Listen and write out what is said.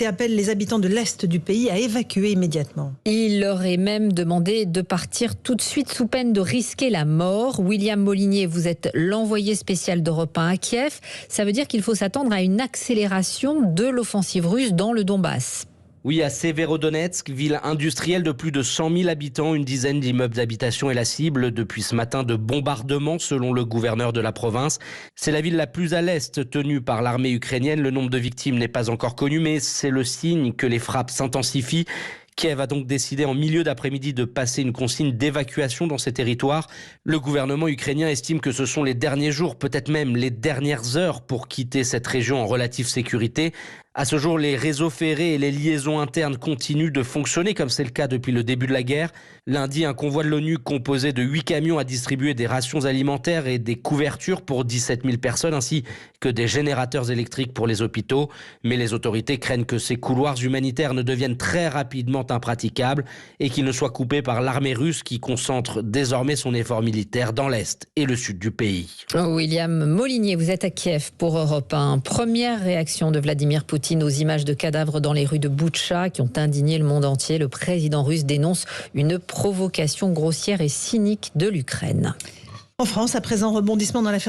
et appelle les habitants de l'Est du pays à évacuer immédiatement. Il leur est même demandé de partir tout de suite sous peine de risquer la mort. William Molinier, vous êtes l'envoyé spécial d'Europe 1 à Kiev. Ça veut dire qu'il faut s'attendre à une accélération de l'offensive russe dans le Donbass. Oui, à Severodonetsk, ville industrielle de plus de 100 000 habitants, une dizaine d'immeubles d'habitation est la cible depuis ce matin de bombardements selon le gouverneur de la province. C'est la ville la plus à l'est tenue par l'armée ukrainienne. Le nombre de victimes n'est pas encore connu, mais c'est le signe que les frappes s'intensifient. Kiev a donc décidé en milieu d'après-midi de passer une consigne d'évacuation dans ces territoires. Le gouvernement ukrainien estime que ce sont les derniers jours, peut-être même les dernières heures pour quitter cette région en relative sécurité. À ce jour, les réseaux ferrés et les liaisons internes continuent de fonctionner comme c'est le cas depuis le début de la guerre. Lundi, un convoi de l'ONU composé de 8 camions a distribué des rations alimentaires et des couvertures pour 17 000 personnes ainsi que des générateurs électriques pour les hôpitaux. Mais les autorités craignent que ces couloirs humanitaires ne deviennent très rapidement impraticables et qu'ils ne soient coupés par l'armée russe qui concentre désormais son effort militaire dans l'est et le sud du pays. William Molinier, vous êtes à Kiev pour Europe 1. Première réaction de Vladimir Poutine aux images de cadavres dans les rues de Boutcha qui ont indigné le monde entier. Le président russe dénonce une provocation grossière et cynique de l'Ukraine. En France, à présent, rebondissement dans l'affaire